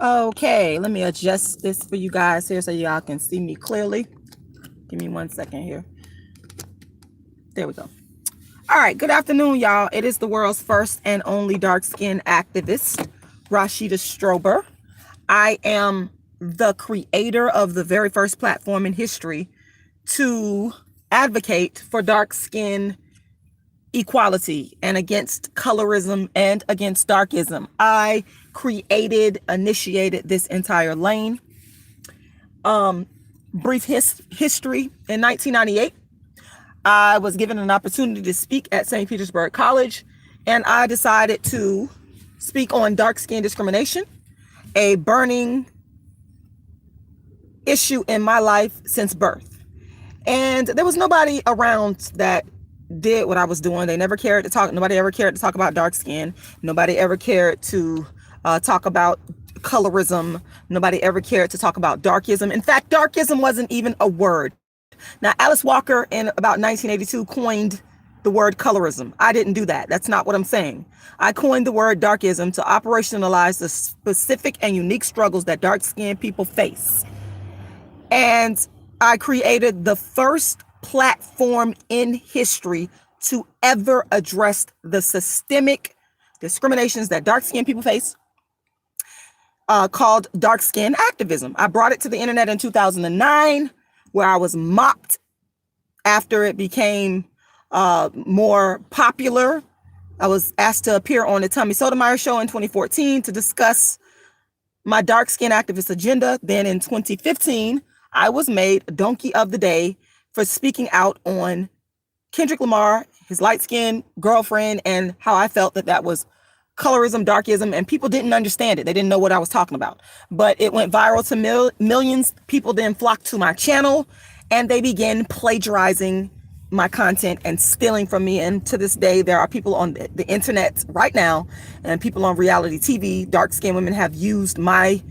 Okay, let me adjust this for you guys here so y'all can see me clearly. Give me 1 second here. There we go. All right, good afternoon, y'all. It is the world's first and only dark-skinned activist, Rashida Strober. I am the creator of the very first platform in history to advocate for dark skin equality and against colorism and against darkism. I initiated this entire lane. Brief history. In 1998, I was given an opportunity to speak at St. Petersburg College, and I decided to speak on dark skin discrimination, a burning issue in my life since birth. And there was nobody around that did what I was doing. They never cared to talk. Nobody ever cared to talk about dark skin. Nobody ever cared to talk about colorism. Nobody ever cared to talk about darkism. In fact, darkism wasn't even a word. Now, Alice Walker in about 1982 coined the word colorism. I didn't do that. That's not what I'm saying. I coined the word darkism to operationalize the specific and unique struggles that dark-skinned people face. And I created the first platform in history to ever address the systemic discriminations that dark-skinned people face, called dark skin activism. I brought it to the internet in 2009, where I was mocked after it became more popular. I was asked to appear on the Tommy Sotomayor show in 2014 to discuss my dark skin activist agenda. Then in 2015, I was made Donkey of the Day for speaking out on Kendrick Lamar, his light-skinned girlfriend, and how I felt that that was colorism, darkism, and people didn't understand it. They didn't know what I was talking about. But it went viral to millions. People then flocked to my channel, and they began plagiarizing my content and stealing from me. And to this day, there are people on the internet right now and people on reality TV, dark-skinned women, have used my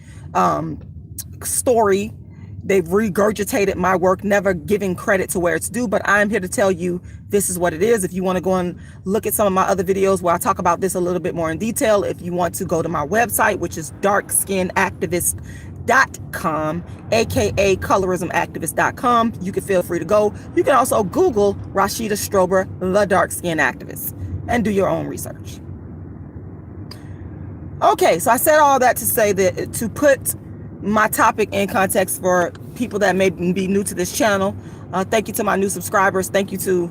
story. They've regurgitated my work, never giving credit to where it's due. But I'm here to tell you this is what it is. If you want to go and look at some of my other videos where I talk about this a little bit more in detail, if you want to go to my website, which is darkskinactivist.com, aka colorismactivist.com, you can feel free to go. You can also Google Rashida Strober, the dark skin activist, and do your own research. Okay, so I said all that to say that to put my topic in context for people that may be new to this channel. Thank you to my new subscribers. Thank you to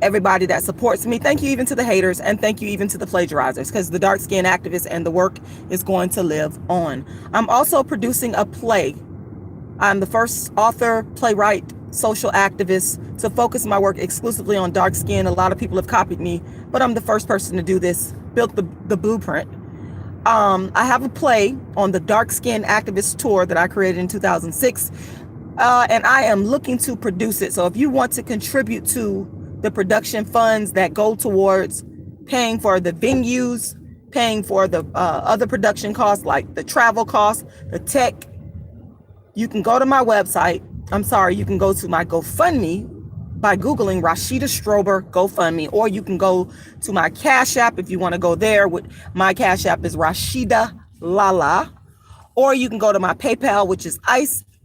everybody that supports me. Thank you even to the haters, and thank you even to the plagiarizers, because the dark skin activists and the work is going to live on. I'm also producing a play. I'm the first author, playwright, social activist to focus my work exclusively on dark skin. A lot of people have copied me, but I'm the first person to do this, built the blueprint. I have a play on the Dark Skin Activist Tour that I created in 2006, and I am looking to produce it. So if you want to contribute to the production funds that go towards paying for the venues, paying for the other production costs like the travel costs, the tech, you can go to my website. You can go to my GoFundMe by Googling Rashida Strober GoFundMe, or you can go to my Cash App if you want to go there. My Cash App is rashidalala, or you can go to my PayPal, which is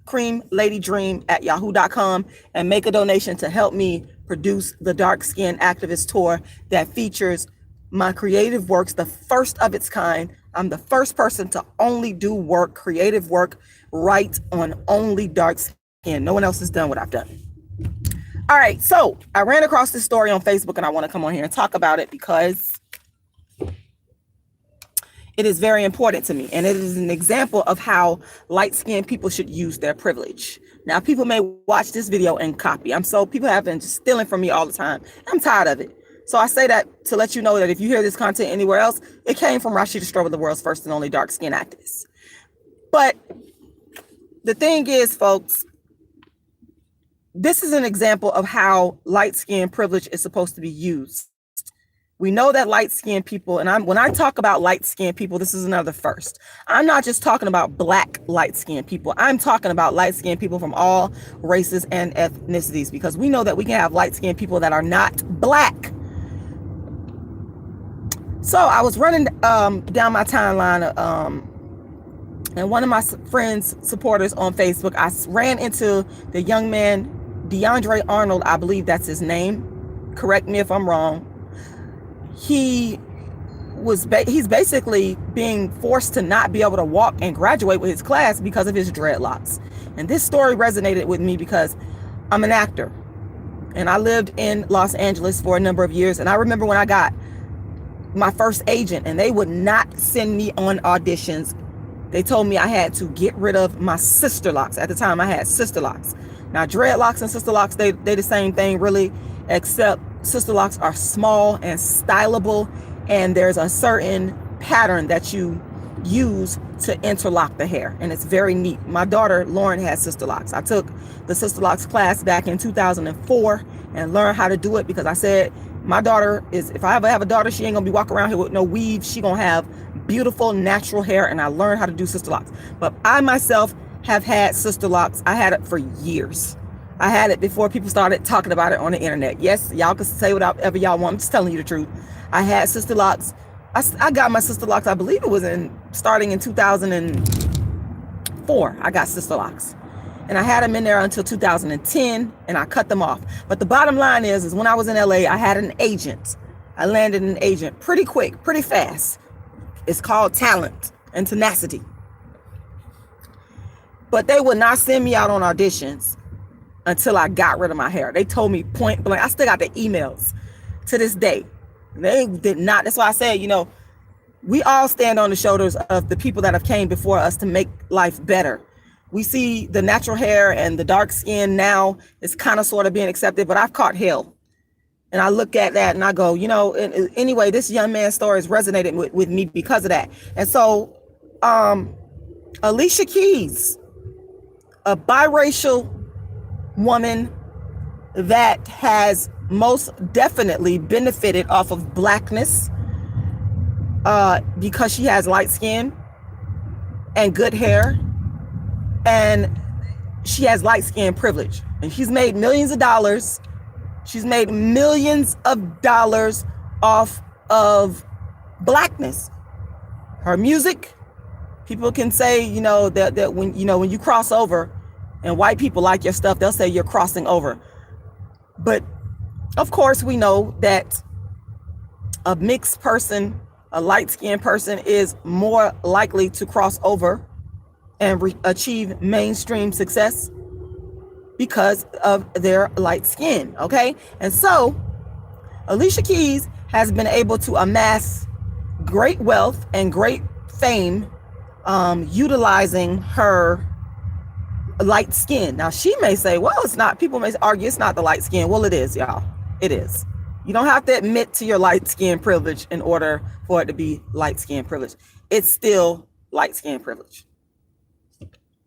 icecreamladydream@yahoo.com, and make a donation to help me produce the Dark Skin Activist Tour that features my creative works, the first of its kind. I'm the first person to only do work, creative work, right on only dark skin. No one else has done what I've done. All right, so I ran across this story on Facebook, and I want to come on here and talk about it because it is very important to me, and it is an example of how light-skinned people should use their privilege. Now, people may watch this video and copy. People have been just stealing from me all the time. I'm tired of it. So I say that to let you know that if you hear this content anywhere else, it came from Rashida Strober, the world's first and only dark-skinned activist. But the thing is, folks, this is an example of how light-skinned privilege is supposed to be used. We know that light-skinned people, and when I talk about light-skinned people, this is another first. I'm not just talking about black light-skinned people. I'm talking about light-skinned people from all races and ethnicities, because we know that we can have light-skinned people that are not black. So I was running down my timeline And one of my friends, supporters on Facebook, I ran into the young man, DeAndre Arnold, I believe that's his name. Correct me if I'm wrong. He's basically being forced to not be able to walk and graduate with his class because of his dreadlocks. And this story resonated with me because I'm an actor and I lived in Los Angeles for a number of years. And I remember when I got my first agent and they would not send me on auditions. They told me I had to get rid of my sister locks. At the time I had sister locks. Now dreadlocks and sister locks, they the same thing really, except sister locks are small and stylable, and there's a certain pattern that you use to interlock the hair, and it's very neat. My daughter Lauren has sister locks. I took the sister locks class back in 2004 and learned how to do it because I said my daughter is, if I ever have a daughter, she ain't gonna be walking around here with no weave. She gonna have beautiful natural hair, and I learned how to do sister locks. But I myself have had sister locks. I had it for years. I had it before people started talking about it on the internet. Yes, y'all can say whatever y'all want. I'm just telling you the truth. I had sister locks. I got my sister locks, I believe it was starting in 2004. I got sister locks. And I had them in there until 2010, and I cut them off. But the bottom line is when I was in LA, I had an agent. I landed an agent pretty quick, pretty fast. It's called talent and tenacity. But they would not send me out on auditions until I got rid of my hair. They told me point blank. I still got the emails to this day. They did not. That's why I said, we all stand on the shoulders of the people that have came before us to make life better. We see the natural hair and the dark skin now is kind of sort of being accepted, but I've caught hell. And I look at that and I go, anyway, this young man's story has resonated with me because of that. And so Alicia Keys, a biracial woman that has most definitely benefited off of blackness because she has light skin and good hair, and she has light skin privilege, and she's made millions of dollars. She's made millions of dollars off of blackness. Her music, people can say, that when you cross over and white people like your stuff, they'll say you're crossing over. But of course, we know that a mixed person, a light-skinned person, is more likely to cross over and achieve mainstream success because of their light skin, okay? And so Alicia Keys has been able to amass great wealth and great fame utilizing her light skin. Now, she may say, well, it's not. People may argue it's not the light skin. Well, it is, y'all. It is. You don't have to admit to your light skin privilege in order for it to be light skin privilege. It's still light skin privilege,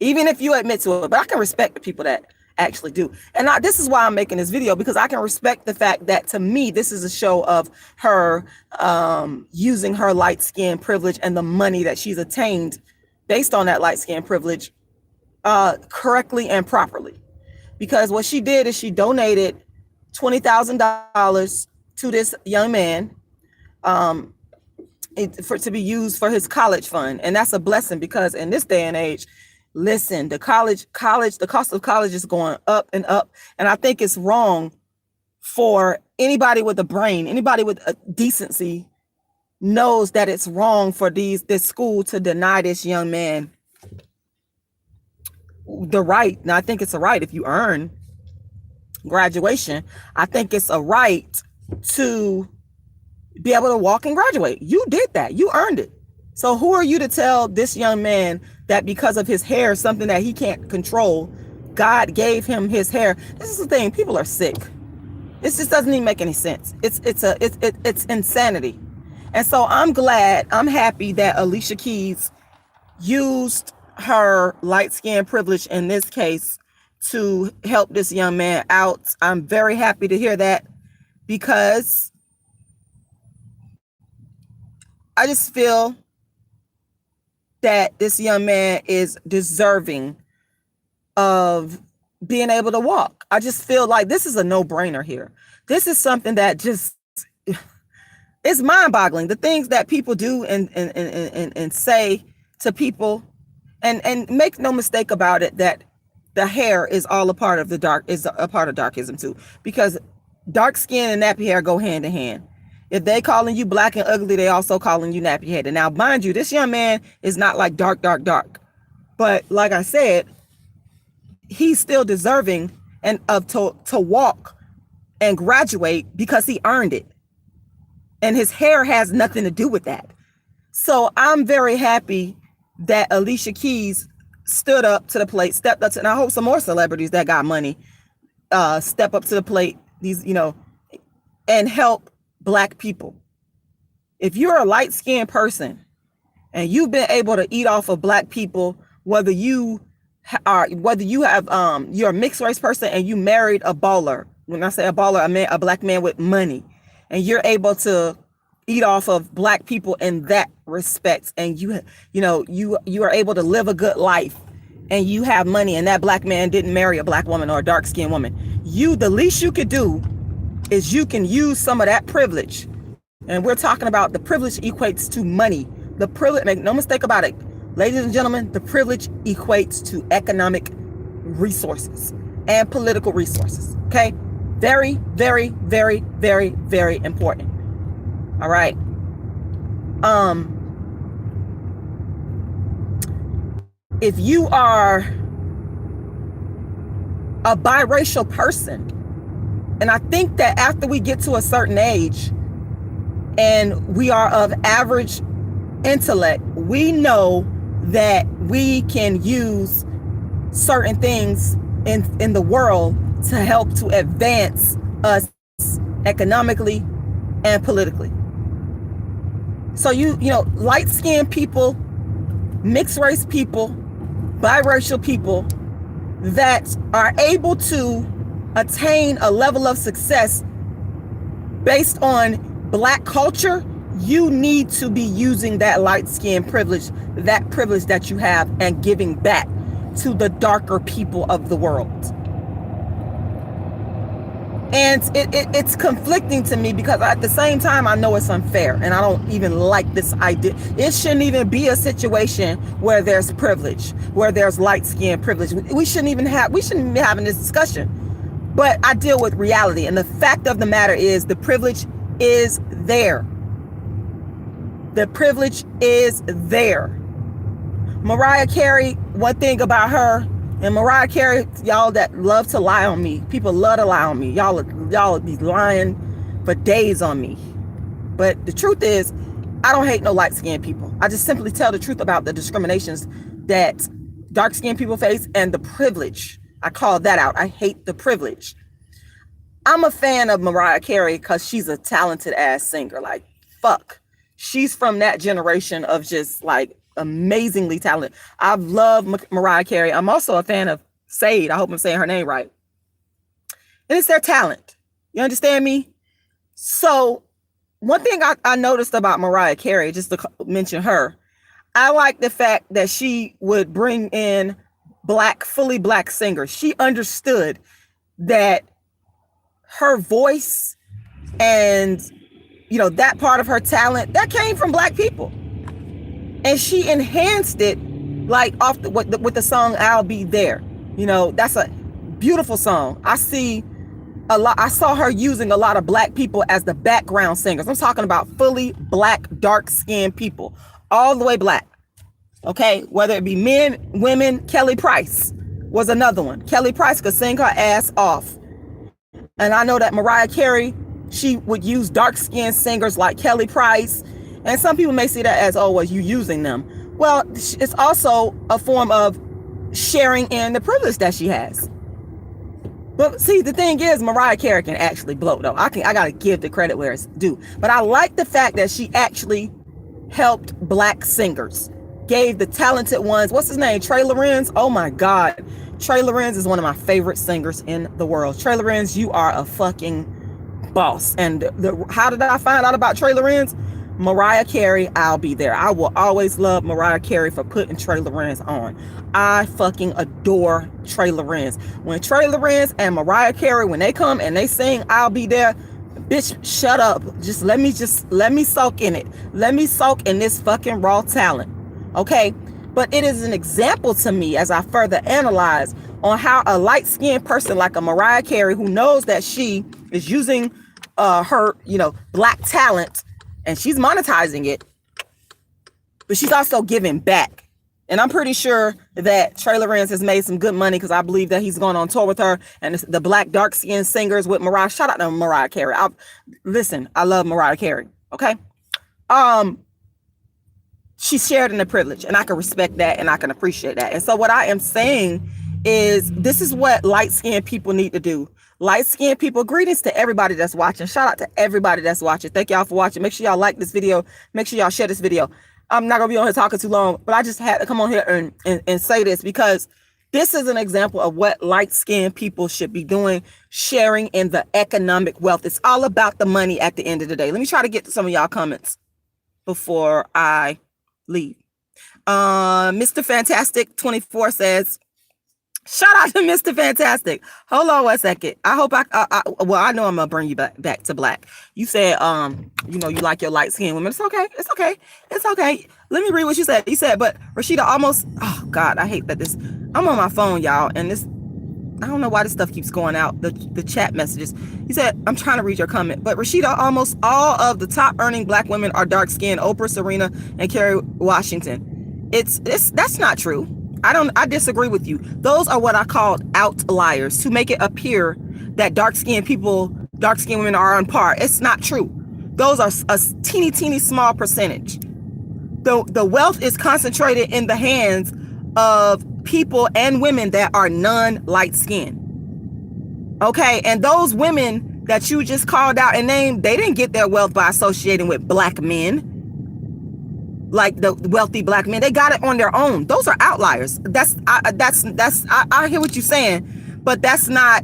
even if you admit to it. But I can respect the people that actually do. And this is why I'm making this video, because I can respect the fact that, to me, this is a show of her using her light skin privilege and the money that she's attained based on that light skin privilege correctly and properly. Because what she did is she donated $20,000 to this young man to be used for his college fund. And that's a blessing, because in this day and age, listen, the cost of college is going up and up. And I think it's wrong for anybody with a brain, anybody with a decency knows that it's wrong for this school to deny this young man the right. Now, I think it's a right if you earn graduation. I think it's a right to be able to walk and graduate. You did that. You earned it. So who are you to tell this young man that because of his hair, something that he can't control, God gave him his hair? This is the thing. People are sick. This just doesn't even make any sense. It's insanity. And so I'm happy that Alicia Keys used her light skin privilege in this case to help this young man out. I'm very happy to hear that, because I just feel that this young man is deserving of being able to walk. I just feel like this is a no-brainer here. This is something that just, it's mind-boggling. The things that people do and say to people And make no mistake about it that the hair is all a part of darkism too, because dark skin and nappy hair go hand in hand. If they calling you black and ugly, they also calling you nappy headed. Now, mind you, this young man is not like dark, but like I said, he's still deserving to walk and graduate because he earned it, and his hair has nothing to do with that. So I'm very happy that Alicia Keys stepped up to, and I hope some more celebrities that got money step up to the plate, and help Black people. If you're a light-skinned person and you've been able to eat off of Black people, whether you're a mixed race person and you married a baller. When I say a baller, I mean a Black man with money, and you're able to eat off of Black people in that respect, and you are able to live a good life, and you have money, and that Black man didn't marry a Black woman or a dark-skinned woman. The least you could do is you can use some of that privilege. And we're talking about the privilege equates to money. The privilege, make no mistake about it, ladies and gentlemen, the privilege equates to economic resources and political resources. Okay? Very, very, very, very, very important. All right. If you are a biracial person, and I think that after we get to a certain age and we are of average intellect, we know that we can use certain things in the world to help to advance us economically and politically. So light-skinned people, mixed race people, biracial people that are able to attain a level of success based on Black culture, you need to be using that light-skinned privilege, that privilege that you have, and giving back to the darker people of the world. And it's conflicting to me because at the same time, I know it's unfair and I don't even like this idea. It shouldn't even be a situation where there's privilege, where there's light-skinned privilege. We shouldn't be having this discussion. But I deal with reality. And the fact of the matter is the privilege is there. The privilege is there. Mariah Carey, one thing about her, and Mariah Carey, y'all that love to lie on me, people love to lie on me. Y'all be lying for days on me. But the truth is, I don't hate no light-skinned people. I just simply tell the truth about the discriminations that dark-skinned people face and the privilege. I call that out. I hate the privilege. I'm a fan of Mariah Carey because she's a talented ass singer. Like, fuck. She's from that generation of just like amazingly talented. I've loved Mariah Carey. I'm also a fan of Sade. I hope I'm saying her name right. And it's their talent. You understand me? So one thing I noticed about Mariah Carey, just to mention her, I like the fact that she would bring in fully black singers. She understood that her voice and, that part of her talent, that came from Black people. And she enhanced it like with the song I'll Be There. That's a beautiful song. I saw her using a lot of Black people as the background singers. I'm talking about fully Black, dark-skinned people, all the way Black. Okay, whether it be men, women. Kelly Price was another one. Kelly Price could sing her ass off. And I know that Mariah Carey, she would use dark-skinned singers like Kelly Price. And some people may see that as, oh, well, you using them. Well, it's also a form of sharing in the privilege that she has. But see, the thing is, Mariah Carey can actually blow, though. I gotta give the credit where it's due. But I like the fact that she actually helped Black singers. Gave the talented ones, what's his name? Trey Lorenz. Oh my God. Trey Lorenz is one of my favorite singers in the world. Trey Lorenz, you are a fucking boss. And how did I find out about Trey Lorenz? Mariah Carey, I'll Be There. I will always love Mariah Carey for putting Trey Lorenz on. I fucking adore Trey Lorenz. When Trey Lorenz and Mariah Carey, when they come and they sing I'll Be There, bitch, shut up. Let me soak in it. Let me soak in this fucking raw talent. Okay, But it is an example to me as I further analyze on how a light-skinned person like a Mariah Carey, who knows that she is using her, black talent, and she's monetizing it, but she's also giving back. And I'm pretty sure that Trey Lorenz has made some good money, because I believe that he's going on tour with her and the black dark-skinned singers with Mariah. Shout out to Mariah Carey. Listen, I love Mariah Carey. Okay. She shared in the privilege, and I can respect that and I can appreciate that. And so what I am saying is, this is what light-skinned people need to do. Light-skinned people, greetings to everybody that's watching. Shout out to everybody that's watching. Thank y'all for watching. Make sure y'all like this video. Make sure y'all share this video. I'm not gonna be on here talking too long, but I just had to come on here and say this, because this is an example of what light-skinned people should be doing, sharing in the economic wealth. It's all about the money at the end of the day. Let me try to get to some of y'all comments before I leave. Mr. Fantastic 24 says, shout out to Mr. Fantastic. Hold on 1 second. I hope I know I'm gonna bring you back to black. You said, you like your light skinned women. It's okay. It's okay. It's okay. Let me read what you said. You said, but Rashida almost, oh God, I hate that I'm on my phone, y'all. And I don't know why this stuff keeps going out, the chat messages. He said, I'm trying to read your comment, but Rashida, almost all of the top earning black women are dark skinned. Oprah, Serena, and Kerry Washington. That's not true. I disagree with you. Those are what I called outliers, to make it appear that dark skinned women are on par. It's not true. Those are a teeny small percentage. The wealth is concentrated in the hands of people and women that are non-light skinned. Okay, and those women that you just called out and named, they didn't get their wealth by associating with black men, like the wealthy black men. They got it on their own. Those are outliers. I hear what you're saying, but that's not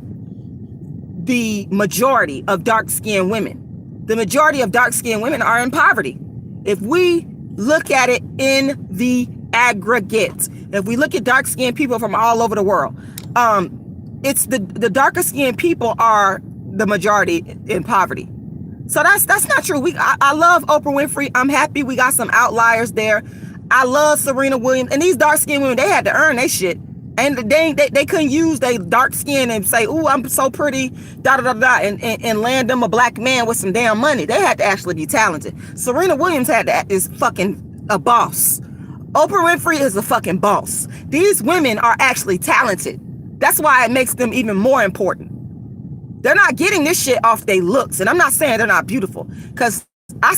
the majority of dark-skinned women. The majority of dark-skinned women are in poverty. If we look at it in the aggregate, if we look at dark-skinned people from all over the world, it's the darker skinned people are the majority in poverty. So that's not true. I love Oprah Winfrey. I'm happy we got some outliers there. I love Serena Williams, and these dark skinned women, they had to earn their shit, and they couldn't use their dark skin and say, "Ooh, I'm so pretty," and land them a black man with some damn money. They had to actually be talented. Serena Williams is fucking a boss. Oprah Winfrey is a fucking boss. These women are actually talented. That's why it makes them even more important. They're not getting this shit off their looks. And I'm not saying they're not beautiful, because I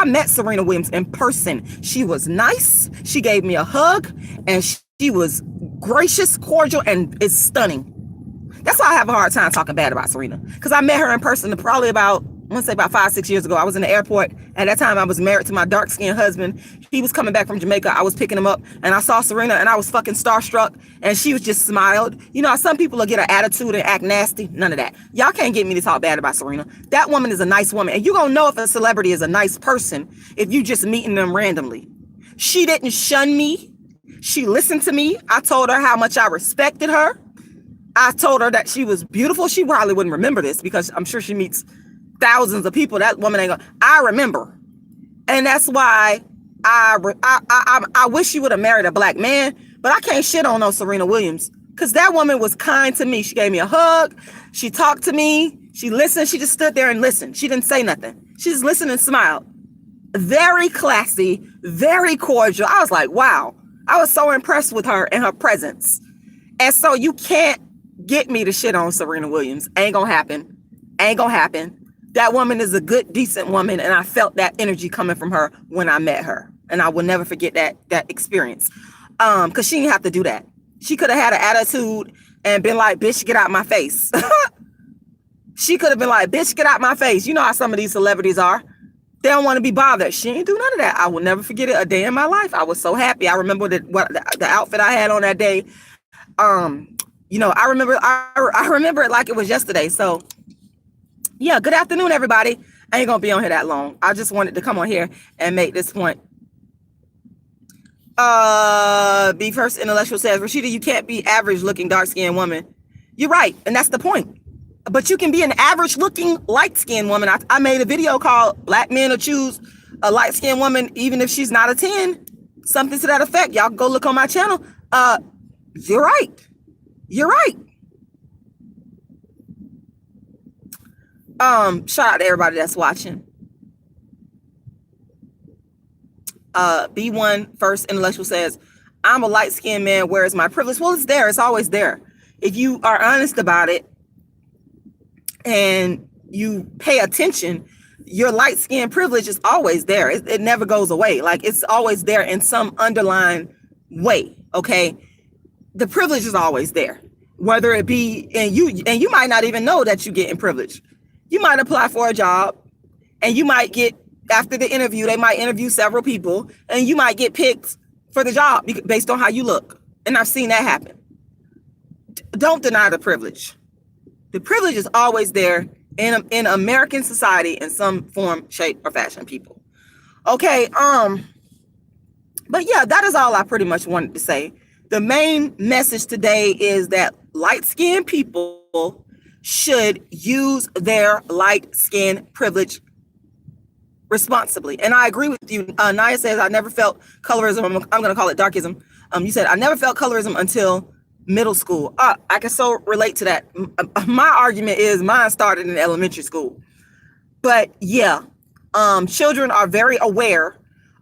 met Serena Williams in person. She was nice. She gave me a hug, and she was gracious, cordial, and is stunning. That's why I have a hard time talking bad about Serena, because I met her in person probably about 5-6 years ago. I was in the airport. At that time, I was married to my dark-skinned husband. He was coming back from Jamaica. I was picking him up, and I saw Serena, and I was fucking starstruck, and she was just smiled. You know, some people will get an attitude and act nasty. None of that. Y'all can't get me to talk bad about Serena. That woman is a nice woman, and you're gonna know if a celebrity is a nice person if you just meeting them randomly. She didn't shun me. She listened to me. I told her how much I respected her. I told her that she was beautiful. She probably wouldn't remember this, because I'm sure she meets thousands of people. That woman ain't gonna. I remember, and that's why I wish she would have married a black man. But I can't shit on no Serena Williams, because that woman was kind to me. She gave me a hug. She talked to me. She listened. She just stood there and listened. She didn't say nothing. She just listened and smiled. Very classy, very cordial. I was like, wow. I was so impressed with her and her presence. And so you can't get me to shit on Serena Williams. Ain't gonna happen. Ain't gonna happen. That woman is a good, decent woman, and I felt that energy coming from her when I met her. And I will never forget that experience. Because she didn't have to do that. She could have had an attitude and been like, bitch, get out my face. She could have been like, bitch, get out my face. You know how some of these celebrities are. They don't want to be bothered. She ain't do none of that. I will never forget it a day in my life. I was so happy. I remember the outfit I had on that day. I remember it like it was yesterday. So yeah, good afternoon, everybody. I ain't gonna be on here that long. I just wanted to come on here and make this point. Be First Intellectual says, Rashida, you can't be average looking dark skinned woman. You're right, and that's the point. But you can be an average looking light skinned woman. I made a video called Black Men Will Choose a Light Skinned Woman even if she's not a 10. something to that effect. Y'all go look on my channel. You're right. You're right. Shout out to everybody that's watching. B1 First Intellectual says, I'm a light-skinned man. Where is my privilege? Well, it's there. It's always there. If you are honest about it and you pay attention, your light-skinned privilege is always there. It never goes away. Like, it's always there in some underlying way. Okay. The privilege is always there, whether it be, and you might not even know that you're getting privilege. You might apply for a job and you might get, after the interview, they might interview several people and you might get picked for the job based on how you look. And I've seen that happen. Don't deny the privilege. The privilege is always there in American society in some form, shape, or fashion, people. Okay, but yeah, that is all I pretty much wanted to say. The main message today is that light-skinned people should use their light-skinned privilege responsibly. And I agree with you. Naya says, I never felt colorism. I'm going to call it darkism. You said, I never felt colorism until middle school. I can so relate to that. My argument is mine started in elementary school. But yeah, children are very aware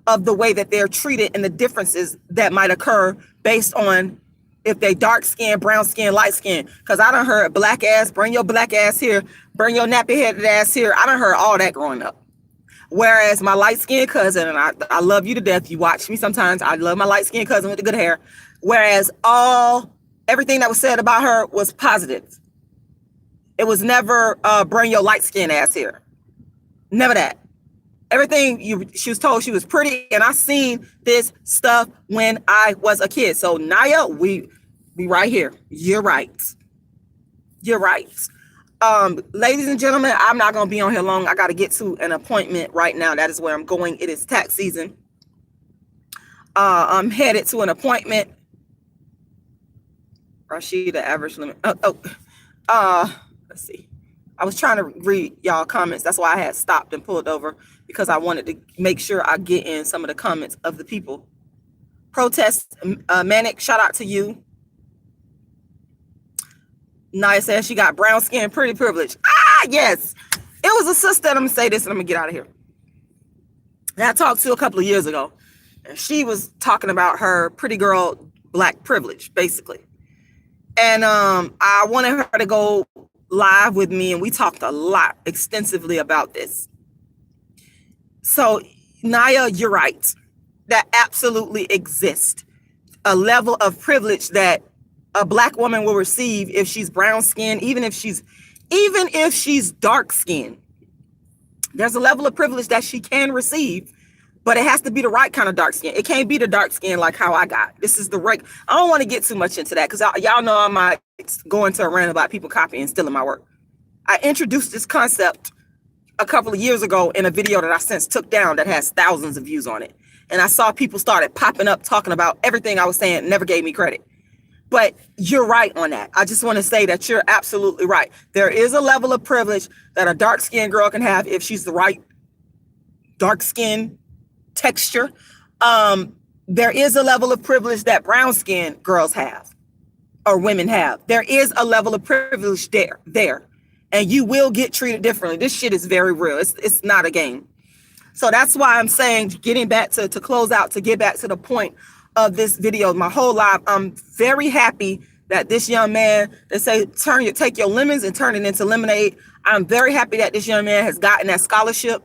of the way that they're treated and the differences that might occur based on if they dark skin, brown skin, light skin. Because I done heard black ass, bring your black ass here, bring your nappy headed ass here. I done heard all that growing up. Whereas my light skinned cousin, and I love you to death. You watch me sometimes. I love my light skinned cousin with the good hair. Whereas everything that was said about her was positive. It was never bring your light skin ass here. Never that. Everything she was told she was pretty, and I seen this stuff when I was a kid. So Naya, we right here. You're right. You're right. Ladies and gentlemen, I'm not gonna be on here long. I gotta get to an appointment right now. That is where I'm going. It is tax season. I'm headed to an appointment. Rashida, average limit. Let's see. I was trying to read y'all comments. That's why I had stopped and pulled over, because I wanted to make sure I get in some of the comments of the people. Protest, Manic, shout out to you. Naya says she got brown skin, pretty privilege. Yes. It was a sister, and I'm gonna say this and I'm gonna get out of here, that I talked to a couple of years ago. And she was talking about her pretty girl, black privilege, basically. And I wanted her to go live with me, and we talked a lot extensively about this. So Naya, you're right. That absolutely exists. A level of privilege that a black woman will receive if she's brown skinned, even if she's dark skinned. There's a level of privilege that she can receive, but it has to be the right kind of dark skin. It can't be the dark skin like how I got. This is the right. I don't want to get too much into that because y'all know I might go into a rant about people copying and stealing my work. I introduced this concept a couple of years ago in a video that I since took down that has thousands of views on it. And I saw people started popping up talking about everything I was saying and never gave me credit. But you're right on that. I just want to say that you're absolutely right. There is a level of privilege that a dark-skinned girl can have if she's the right dark skin texture. There is a level of privilege that brown-skinned girls have or women have. There is a level of privilege there. And you will get treated differently. This shit is very real. It's not a game. So that's why I'm saying, getting back to close out, to get back to the point of this video, my whole life, I'm very happy that this young man, they say, take your lemons and turn it into lemonade. I'm very happy that this young man has gotten that scholarship.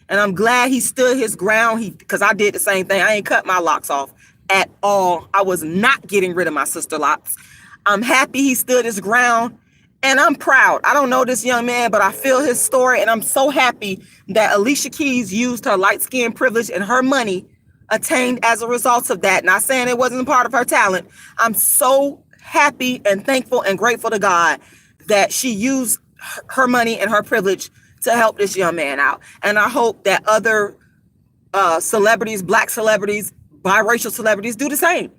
And I'm glad he stood his ground. Because I did the same thing. I ain't cut my locks off at all. I was not getting rid of my sister locks. I'm happy he stood his ground. And I'm proud. I don't know this young man, but I feel his story. And I'm so happy that Alicia Keys used her light skin privilege and her money attained as a result of that. Not saying it wasn't part of her talent. I'm so happy and thankful and grateful to God that she used her money and her privilege to help this young man out. And I hope that other celebrities, black celebrities, biracial celebrities do the same.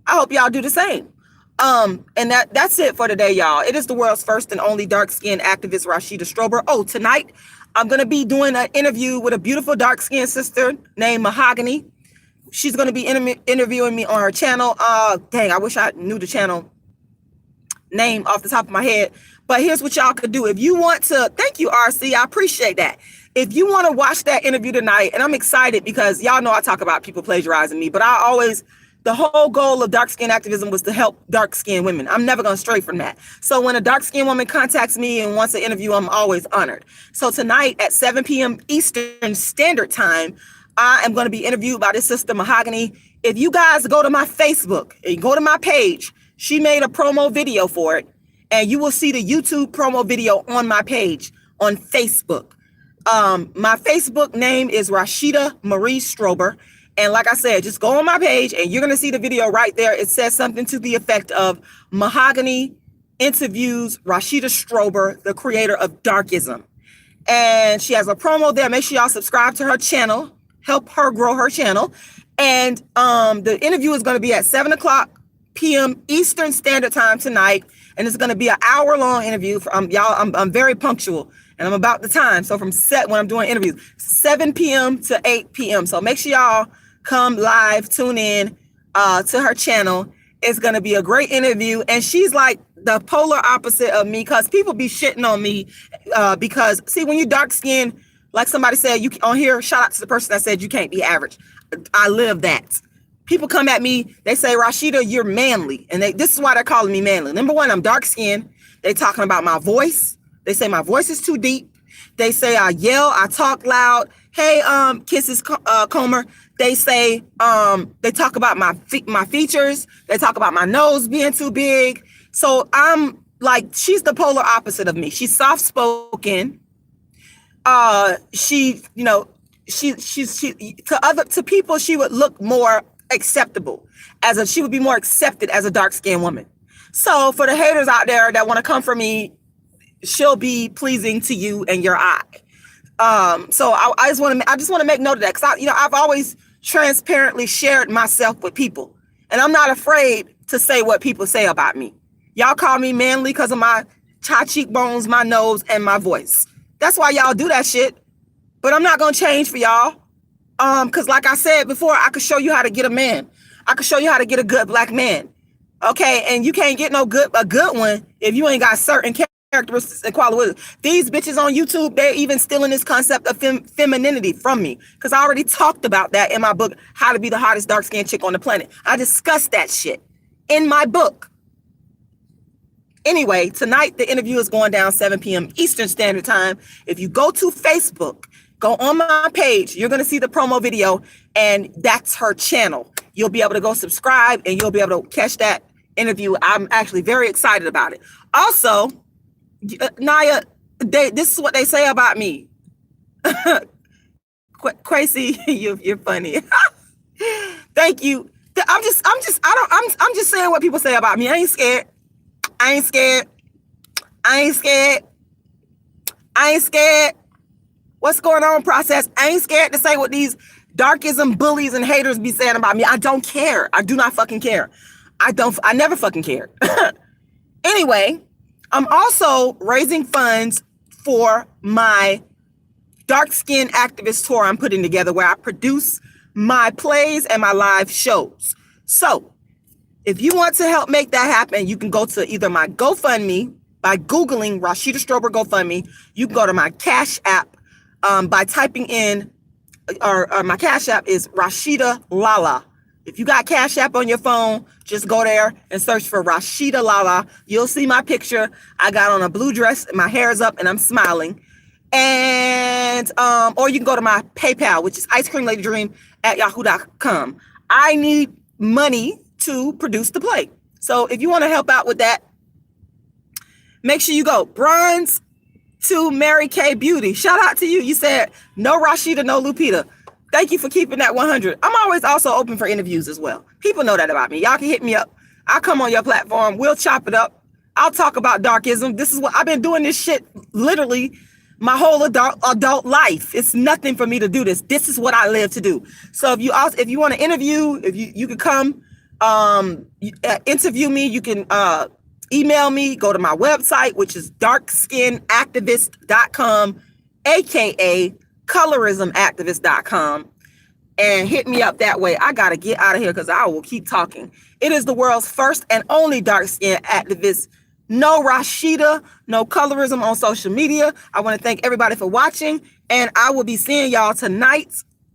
I hope y'all do the same. And that's it for today, y'all. It is the world's first and only dark-skinned activist, Rashida Strober. Oh, tonight I'm going to be doing an interview with a beautiful dark-skinned sister named Mahogany. she's going to be interviewing me on her channel. Dang, I wish I knew the channel name off the top of my head. But here's what y'all could do. If you want to, thank you, RC. I appreciate that. If you want to watch that interview tonight, and I'm excited because y'all know I talk about people plagiarizing me, but the whole goal of dark skin activism was to help dark skinned women. I'm never going to stray from that. So when a dark skinned woman contacts me and wants an interview, I'm always honored. So tonight at 7 p.m. Eastern Standard Time, I am going to be interviewed by this sister Mahogany. If you guys go to my Facebook and go to my page, she made a promo video for it, and you will see the YouTube promo video on my page on Facebook. My Facebook name is Rashida Marie Strober. And like I said, just go on my page and you're going to see the video right there. It says something to the effect of Mahogany interviews Rashida Strober, the creator of Darkism. And she has a promo there. Make sure y'all subscribe to her channel, help her grow her channel. And the interview is going to be at 7 o'clock p.m. Eastern Standard Time tonight. And it's going to be an hour-long interview. Y'all, I'm very punctual. And I'm about the time. So when I'm doing interviews, 7 p.m. to 8 p.m. So make sure y'all come live, tune in to her channel. It's going to be a great interview. And she's like the polar opposite of me, because people be shitting on me because, see, when you dark skinned, like somebody said, you on here, shout out to the person that said you can't be average. I live that. People come at me, they say, Rashida, you're manly. And this is why they're calling me manly. Number one, I'm dark skinned. They talking about my voice. They say my voice is too deep. They say I yell, I talk loud. Hey, Kisses Comer. They say they talk about my features. They talk about my nose being too big. So I'm like, she's the polar opposite of me. She's soft spoken. She to people she would look more acceptable she would be more accepted as a dark skinned woman. So for the haters out there that want to come for me, she'll be pleasing to you and your eye. So I just want to make note of that, because I've always transparently shared myself with people, and I'm not afraid to say what people say about me. Y'all call me manly because of my high cheekbones, my nose, and my voice. That's why y'all do that shit. But I'm not gonna change for y'all. Because like I said before, I could show you how to get a man. I could show you how to get a good black man. Okay, and you can't get a good one if you ain't got certain characteristics and qualities. These bitches on YouTube, they're even stealing this concept of femininity from me, because I already talked about that in my book, How to Be the Hottest Dark Skinned Chick on the Planet. I discussed that shit in my book. Anyway, tonight the interview is going down 7 p.m. Eastern Standard Time. If you go to Facebook, go on my page, you're going to see the promo video, and that's her channel. You'll be able to go subscribe, and you'll be able to catch that interview. I'm actually very excited about it. Also, Naya, this is what they say about me. Crazy, you're funny. Thank you. I'm just saying what people say about me. I ain't scared. I ain't scared. I ain't scared. I ain't scared. What's going on, process? I ain't scared to say what these darkism bullies and haters be saying about me. I don't care. I do not fucking care. I never fucking cared. Anyway, I'm also raising funds for my dark skin activist tour I'm putting together, where I produce my plays and my live shows. So if you want to help make that happen, you can go to either my GoFundMe by Googling Rashida Strober GoFundMe. You can go to my Cash App by typing in, or my Cash App is rashidalala. If you got Cash App on your phone, just go there and search for Rashidalala. You'll see my picture. I got on a blue dress, my hair is up, and I'm smiling. And or you can go to my PayPal, which is icecreamladydream@yahoo.com. I need money to produce the play. So if you want to help out with that, make sure you go. Bronze to Mary Kay Beauty. Shout out to you. You said no Rashida, no Lupita. Thank you for keeping that 100. I'm always also open for interviews as well. People know that about me. Y'all can hit me up. I'll come on your platform. We'll chop it up. I'll talk about darkism. This is what I've been doing, this shit literally my whole adult life. It's nothing for me to do this. This is what I live to do. So if you want to interview, if you could come interview me, you can email me, go to my website, which is darkskinactivist.com, aka colorismactivist.com. and hit me up that way. I got to get out of here because I will keep talking. It is the world's first and only dark-skinned activist. No Rashida, no colorism on social media. I want to thank everybody for watching, and I will be seeing y'all tonight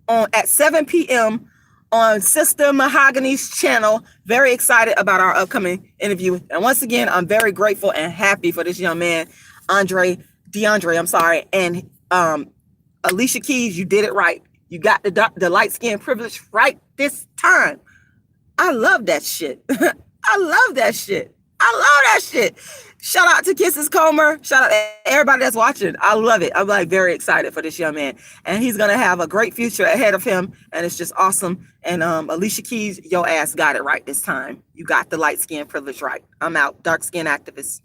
at 7 p.m. on Sister Mahogany's channel. Very excited about our upcoming interview. And once again, I'm very grateful and happy for this young man, DeAndre, I'm sorry, and Alicia Keys. You did it right. You got the light skin privilege right this time. I love that shit. I love that shit. I love that shit. Shout out to Kisses Comer. Shout out to everybody that's watching. I love it. I'm like very excited for this young man. And he's going to have a great future ahead of him. And it's just awesome. And Alicia Keys, your ass got it right this time. You got the light skin privilege right. I'm out. Dark skin activist.